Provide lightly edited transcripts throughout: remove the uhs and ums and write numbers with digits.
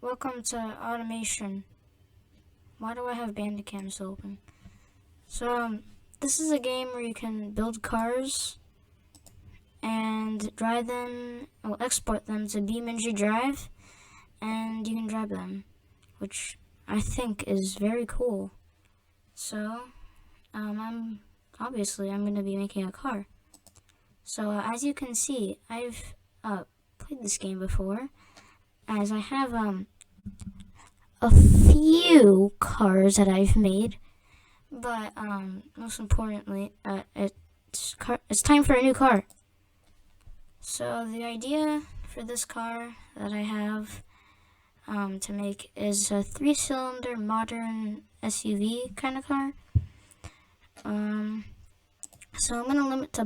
welcome to automation. Why do I have Bandicam still open? This is a game where you can build cars and drive them, export them to BeamNG Drive, and you can drive them, which I think is very cool. I'm going to be making a car. As you can see, I've played this game before, as I have a few cars that I've made, but most importantly, it's time for a new car. So the idea for this car that I have to make is a 3-cylinder modern SUV kind of car. So I'm going to limit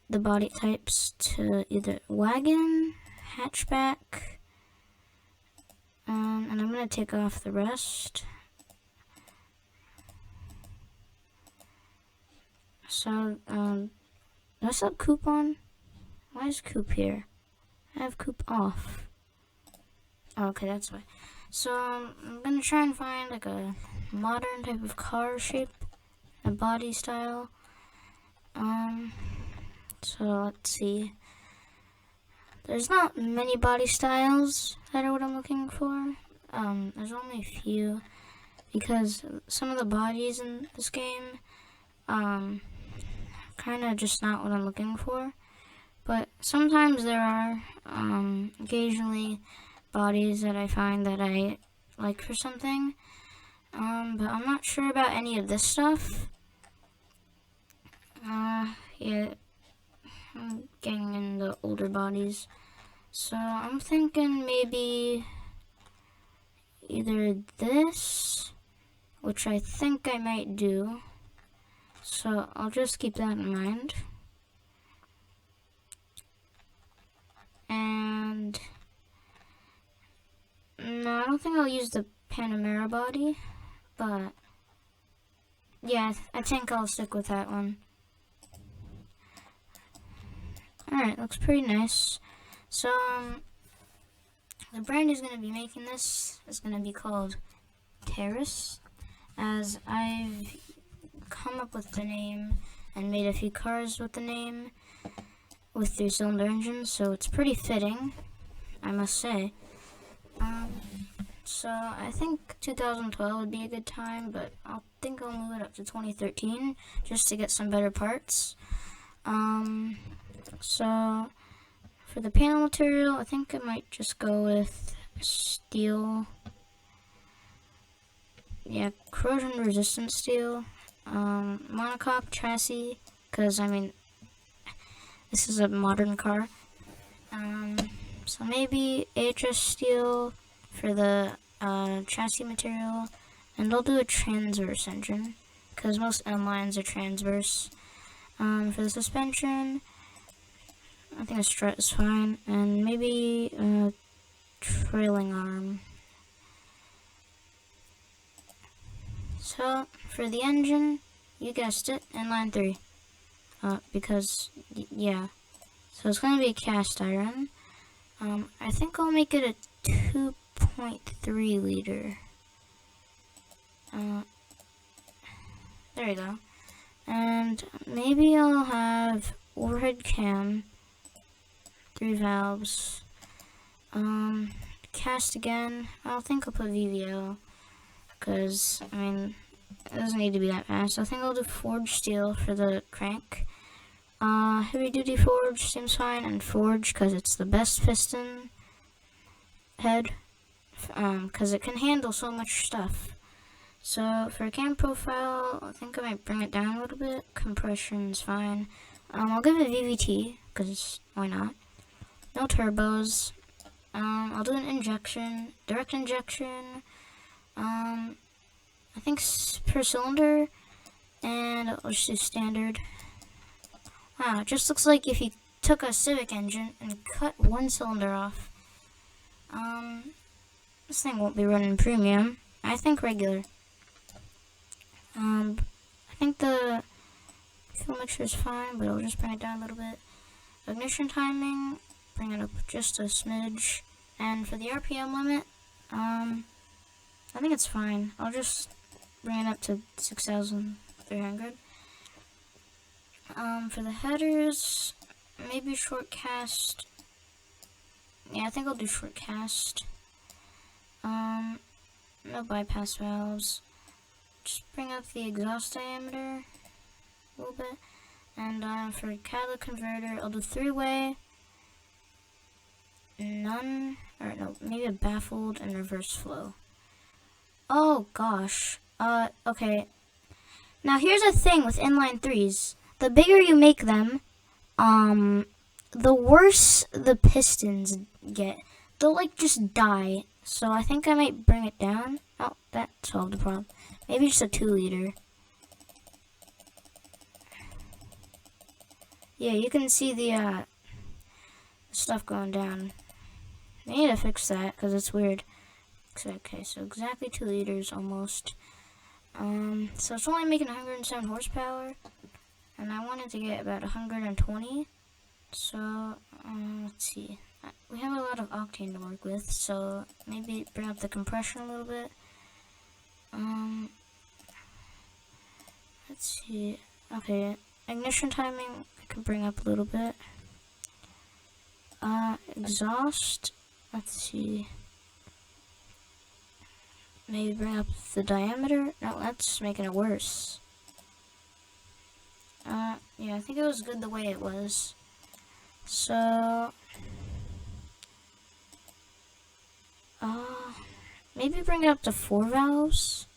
the body types to either wagon, hatchback, and I'm going to take off the rest. So, do I still have coupe on? Why is coupe here? I have coupe off. Oh, okay, that's why. So, I'm going to try and find like a modern type of car shape, a body style. So let's see. There's not many body styles that are what I'm looking for. There's only a few, because some of the bodies in this game, kind of just not what I'm looking for. But sometimes there are, occasionally bodies that I find that I like for something. But I'm not sure about any of this stuff. Yeah, I'm getting in the older bodies. So I'm thinking maybe either this, which I think I might do. So I'll just keep that in mind. And no, I don't think I'll use the Panamera body, but yeah, I think I'll stick with that one. Alright, looks pretty nice. So, the brand who's going to be making this is going to be called Terrace, as I've come up with the name and made a few cars with the name with 3-cylinder engines, so it's pretty fitting, I must say. So I think 2012 would be a good time, but I think I'll move it up to 2013 just to get some better parts. So for the panel material, I think I might just go with steel. Yeah, corrosion resistant steel. Monocoque chassis, because I mean, this is a modern car. So maybe AHS steel for the chassis material, and I'll do a transverse engine, because most M lines are transverse. For the suspension, I think a strut is fine, and maybe a trailing arm. So, for the engine, you guessed it, inline 3. Because, yeah. So it's going to be a cast iron. I think I'll make it a 2.3 liter. There you go. And maybe I'll have overhead cam, 3 valves, cast again. I don't think I'll put VVO, because, I mean, it doesn't need to be that fast. I think I'll do forged steel for the crank. Heavy duty forge seems fine, and forge because it's the best piston head, because it can handle so much stuff. So for cam profile, I think I might bring it down a little bit. Compression's fine. I'll give it VVT, because why not? No turbos. I'll do an injection, direct injection. I think per cylinder, and I'll just do standard. Wow, it just looks like if you took a Civic engine and cut one cylinder off. This thing won't be running premium. I think regular. I think the fuel mixture is fine, but I'll just bring it down a little bit. Ignition timing, bring it up just a smidge. And for the RPM limit, I think it's fine. I'll just bring it up to 6,300. For the headers, maybe short cast. Yeah, I think I'll do short cast. No bypass valves. Just bring up the exhaust diameter a little bit. And for catalytic converter, I'll do 3-way, none, or no, maybe a baffled and reverse flow. Oh gosh. Okay. Now here's a thing with inline 3s. The bigger you make them, the worse the pistons get. They'll like just die. So I think I might bring it down. Oh, that solved the problem. Maybe just a 2-liter. Yeah, you can see the stuff going down. I need to fix that because it's weird. Okay, so exactly 2 liters almost. So it's only making 107 horsepower, and I wanted to get about 120. So let's see. We have a lot of octane to work with, so maybe bring up the compression a little bit. Let's see. Okay, ignition timing I can bring up a little bit. Exhaust. Let's see. Maybe bring up the diameter. No, that's making it worse. Yeah, I think it was good the way it was. So, maybe bring it up to 4 valves.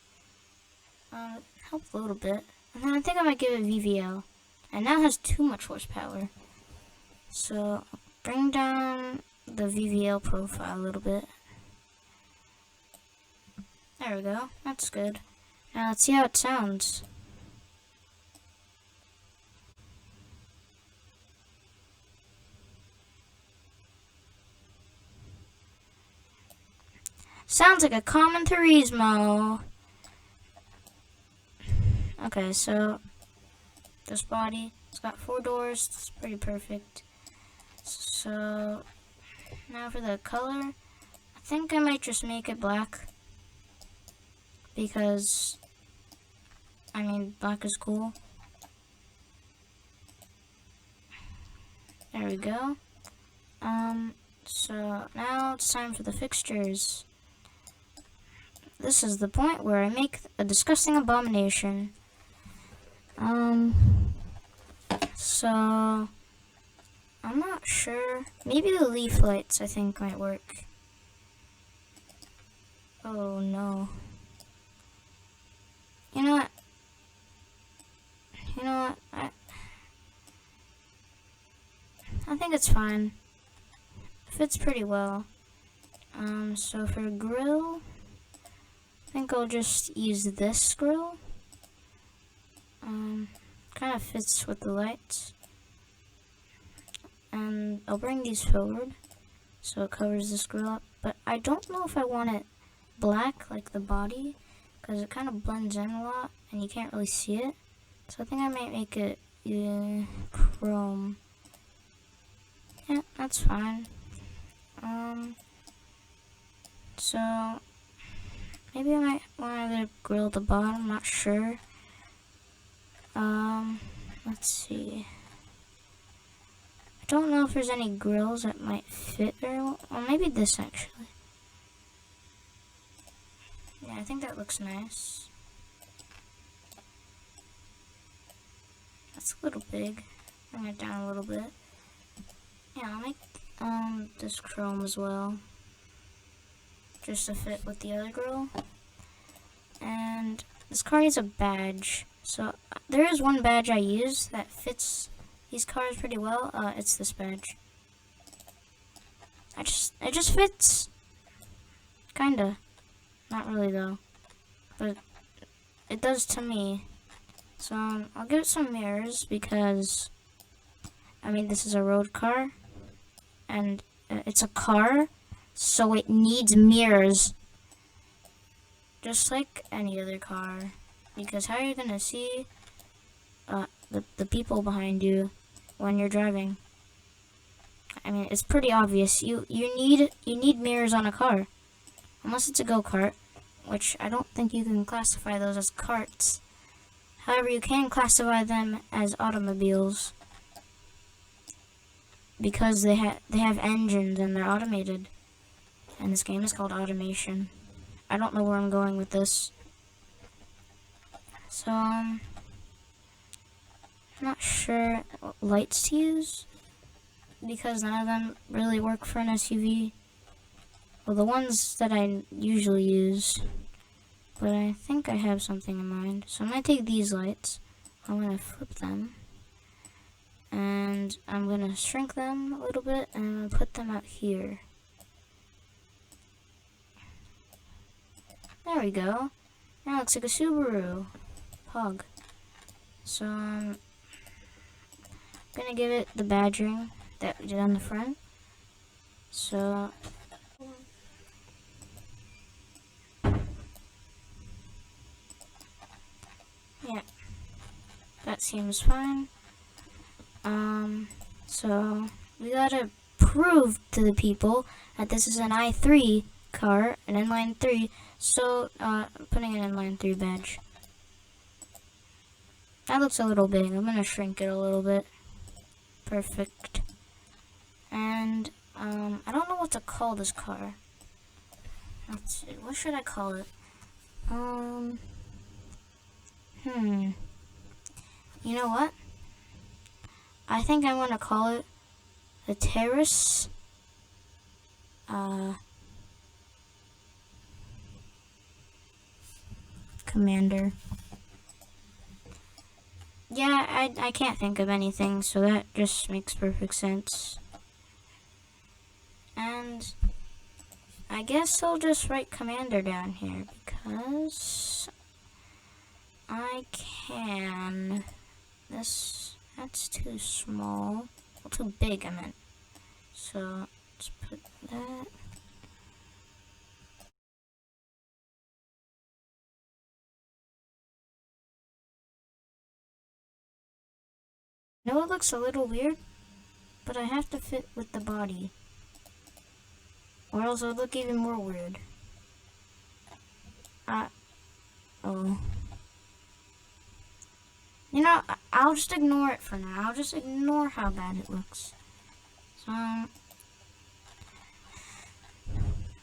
Help a little bit. And then I think I might give it VVL. And now it has too much horsepower. So, bring down the VVL profile a little bit. There we go. That's good. Now let's see how it sounds. Sounds like a common Turismo. Okay, so this body, it's got 4 doors. It's pretty perfect. So now for the color, I think I might just make it black. Because, I mean, black is cool. There we go. So now it's time for the fixtures. This is the point where I make a disgusting abomination. So I'm not sure. Maybe the leaf lights I think might work. Oh no. You know what? I think it's fine. It fits pretty well. So for grill, I think I'll just use this grill. Kind of fits with the lights. And I'll bring these forward so it covers this grill up. But I don't know if I want it black like the body, because it kind of blends in a lot and you can't really see it. So I think I might make it chrome. Yeah, that's fine. So maybe I might want to grill at the bottom, I'm not sure. Let's see. I don't know if there's any grills that might fit very well. Well, maybe this actually. Yeah, I think that looks nice. That's a little big. Bring it down a little bit. Yeah, I'll make this chrome as well, just to fit with the other grill. And this car needs a badge. So there is one badge I use that fits these cars pretty well. It's this badge. It just fits. Kinda. Not really though. But it does to me. So I'll give it some mirrors because, I mean, this is a road car. And it's a car. So it needs mirrors. Just like any other car. Because how are you gonna see the people behind you when you're driving? I mean, it's pretty obvious. You need mirrors on a car. unless it's a go-kart, which I don't think you can classify those as carts. However, you can classify them as automobiles because they have engines and they're automated. And this game is called Automation. I don't know where I'm going with this. So, I'm not sure what lights to use because none of them really work for an SUV. Well, the ones that I usually use. But I think I have something in mind. So I'm going to take these lights. I'm going to flip them. And I'm going to shrink them a little bit and I'm going to put them out here. There we go. Now it looks like a Subaru. Pug. So I'm going to give it the badging that we did on the front. So yeah, that seems fine. So we gotta prove to the people that this is an i3 car, an inline 3. So putting an inline 3 badge. That looks a little big. I'm gonna shrink it a little bit. Perfect. And I don't know what to call this car. Let's see. What should I call it? You know what? I think I'm gonna call it the Terrace Commander. Yeah, I can't think of anything, so that just makes perfect sense. And I guess I'll just write Commander down here because I can. That's too small. Well, too big, I meant. So let's put that. I know it looks a little weird, but I have to fit with the body, or else it'll look even more weird. Oh. You know, I'll just ignore it for now. I'll just ignore how bad it looks. So,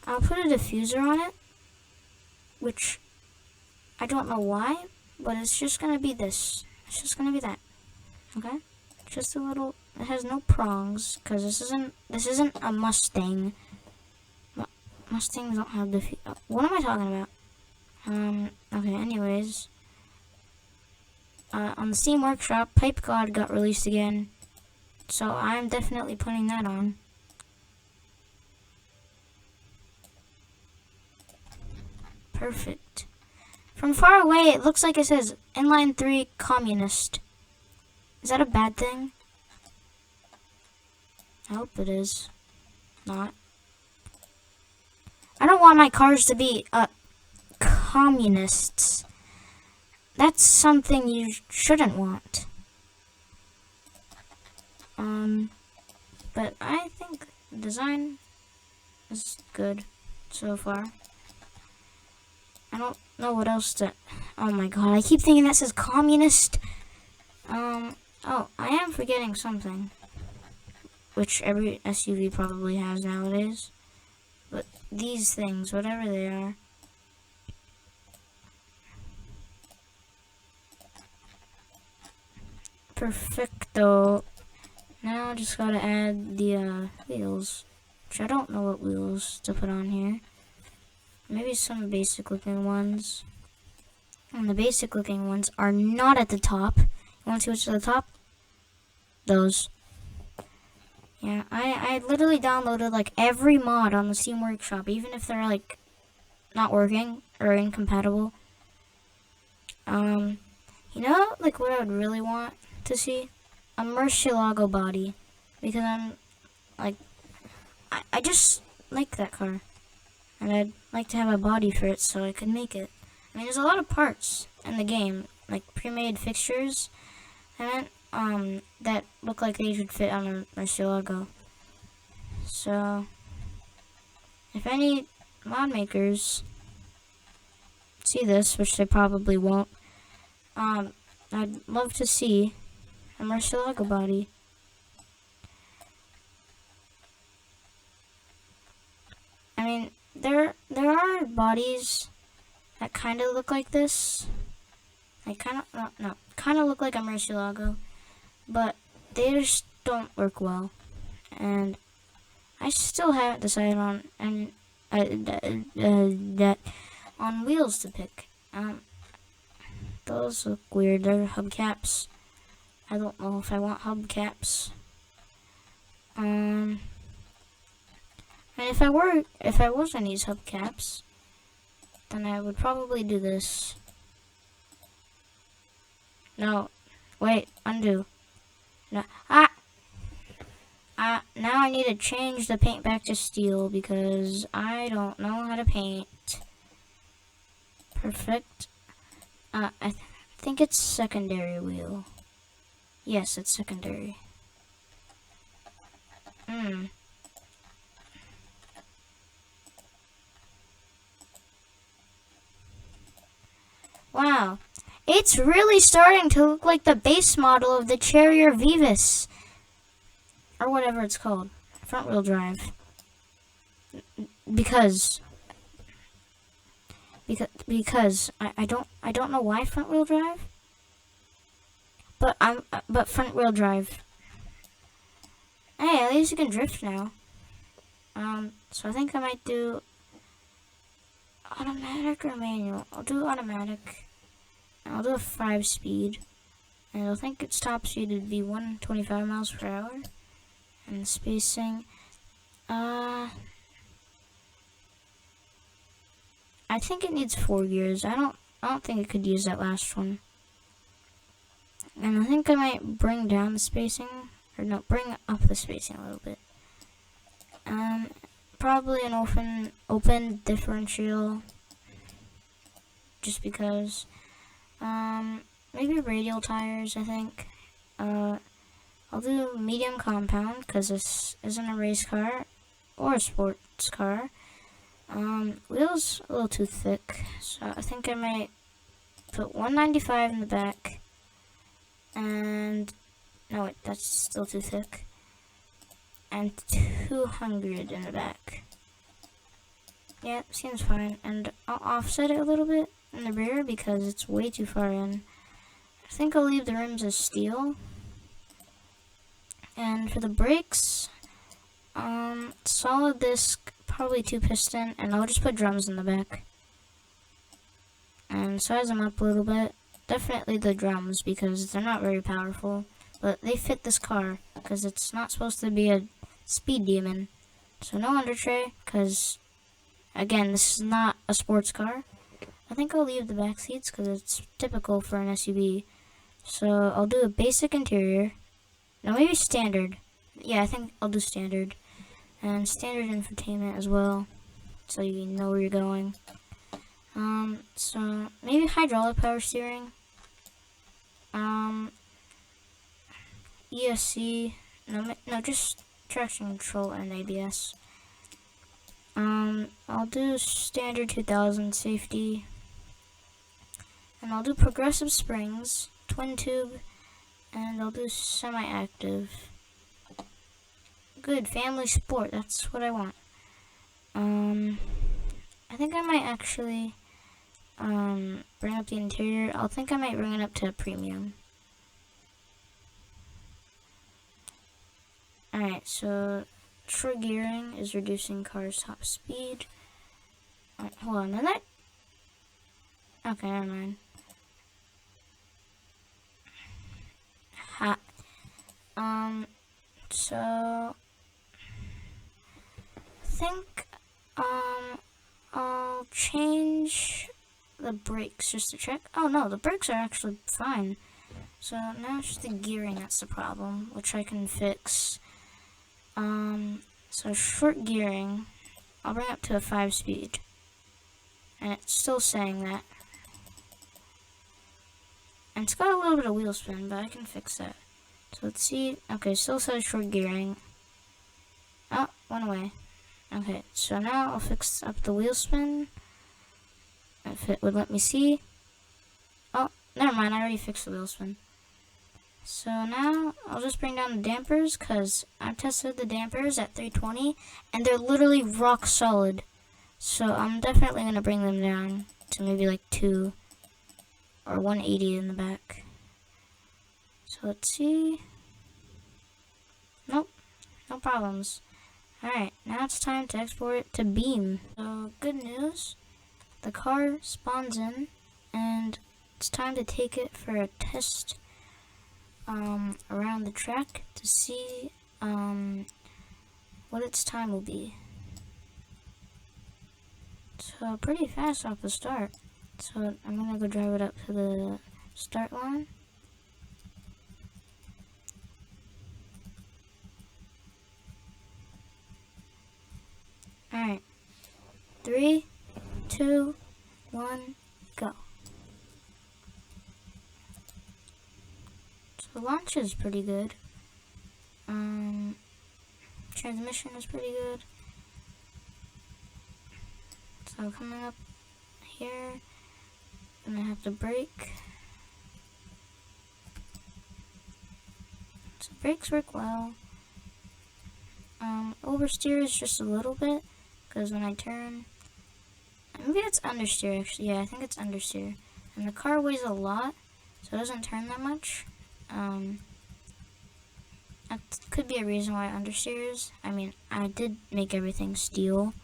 I'll put a diffuser on it, which I don't know why, but it's just gonna be this. It's just gonna be that. Okay? Just a little. It has no prongs because this isn't a Mustang. Mustangs don't have diffuser. What am I talking about? Okay. Anyways. On the Steam Workshop, Pipe God got released again, so I'm definitely putting that on. Perfect. From far away, it looks like it says Inline 3 Communist. Is that a bad thing? I hope it is. Not. I don't want my cars to be, communists. That's something you shouldn't want. But I think the design is good so far. I don't know what else to. Oh my god, I keep thinking that says communist. Oh, I am forgetting something, which every SUV probably has nowadays. But these things, whatever they are. Perfecto. Now I just gotta add the wheels, which I don't know what wheels to put on here. Maybe some basic looking ones. And the basic looking ones are not at the top. You want to see what's at the top? Those. Yeah, I literally downloaded like every mod on the Steam Workshop, even if they're like not working or incompatible. You know, like what I would really want to see? A Murcielago body, because I'm like, I just like that car, and I'd like to have a body for it so I could make it. I mean, there's a lot of parts in the game, like pre-made fixtures, that look like they should fit on a Murcielago. So, if any mod makers see this, which they probably won't, I'd love to see a Murcielago body. I mean, there are bodies that kind of look like this. They kind of look like a Murcielago, but they just don't work well. And I still haven't decided on on wheels to pick. Those look weird. They're hubcaps. I don't know if I want hubcaps. And if I was gonna use hubcaps, then I would probably do this. No, wait, undo. No, now I need to change the paint back to steel because I don't know how to paint. Perfect. I think it's secondary wheel. Yes, it's secondary. Wow. It's really starting to look like the base model of the Charrier Vivus. Or whatever it's called. Front wheel drive. Because I don't know why front wheel drive. But front wheel drive. Hey, at least you can drift now. So I think I might do automatic or manual. I'll do automatic. I'll do a 5-speed. And I think its top speed would be 125 miles per hour. And the spacing, I think it needs 4 gears. I don't think it could use that last one. And I think I might bring down the spacing, or no, bring up the spacing a little bit. Probably an open differential, just because. Maybe radial tires, I think. I'll do medium compound, because this isn't a race car, or a sports car. Wheels a little too thick, so I think I might put 195 in the back, and, no wait, that's still too thick, and 200 in the back. Yeah, seems fine, and I'll offset it a little bit in the rear, because it's way too far in. I think I'll leave the rims as steel. And for the brakes, solid disc, probably 2-piston, and I'll just put drums in the back. And size them up a little bit. Definitely the drums, because they're not very powerful. But they fit this car, because it's not supposed to be a speed demon. So no under tray, because, again, this is not a sports car. I think I'll leave the back seats, because it's typical for an SUV. So I'll do a basic interior. No, maybe standard. Yeah, I think I'll do standard. And standard infotainment as well, so you know where you're going. So maybe hydraulic power steering. ESC. No, just traction control and ABS. I'll do standard 2000 safety. And I'll do progressive springs, twin tube, and I'll do semi-active. Good, family sport, that's what I want. I think I might actually bring up the interior. I think I might bring it up to premium. Alright, so short gearing is reducing car's top speed. Hold on, that? Okay, never mind. So I think I'll change the brakes just to check. Oh no, the brakes are actually fine. So now it's just the gearing that's the problem, which I can fix. So short gearing, I'll bring up to a 5-speed. And it's still saying that. And it's got a little bit of wheel spin, but I can fix that. So let's see. Okay, still says short gearing. Oh, went away. Okay, so now I'll fix up the wheel spin. If it would let me see. Oh, never mind, I already fixed the wheel spin. So now I'll just bring down the dampers, because I've tested the dampers at 320 and they're literally rock solid. So I'm definitely going to bring them down to maybe like 2 or 180 in the back. So let's see. Nope, no problems. Alright, now it's time to export it to Beam. So good news, the car spawns in and it's time to take it for a test around the track to see what its time will be. So pretty fast off the start. So I'm gonna go drive it up to the start line. Alright, 3, 2, 1, go. The launch is pretty good. Transmission is pretty good. So coming up here, I'm gonna have to brake. So brakes work well. Oversteer is just a little bit, because when I turn, maybe it's understeer actually. Yeah, I think it's understeer. And the car weighs a lot, so it doesn't turn that much. That could be a reason why understeers. I mean, I did make everything steel.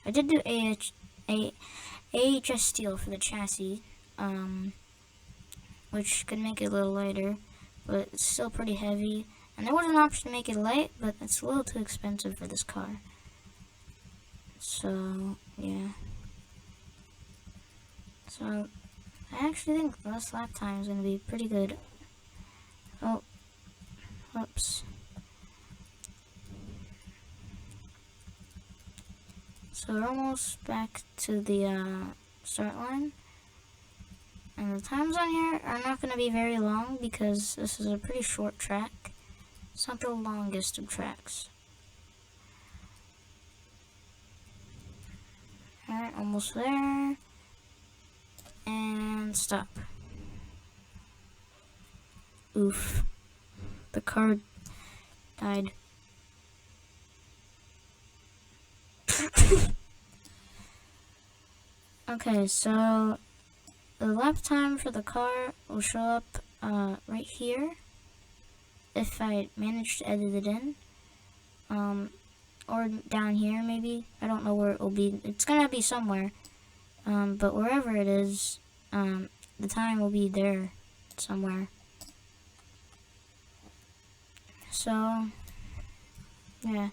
I did do AHS steel for the chassis, which could make it a little lighter, but it's still pretty heavy. And there was an option to make it light, but it's a little too expensive for this car. So, yeah. So, I actually think this lap time is going to be pretty good. Oh, whoops. So we're almost back to the start line. And the times on here are not going to be very long because this is a pretty short track. It's not the longest of tracks. Alright, almost there. And stop. Oof. The car died. Okay, so the lap time for the car will show up right here if I manage to edit it in, or down here maybe. I don't know where it will be. It's gonna be somewhere, but wherever it is, the time will be there somewhere. So yeah,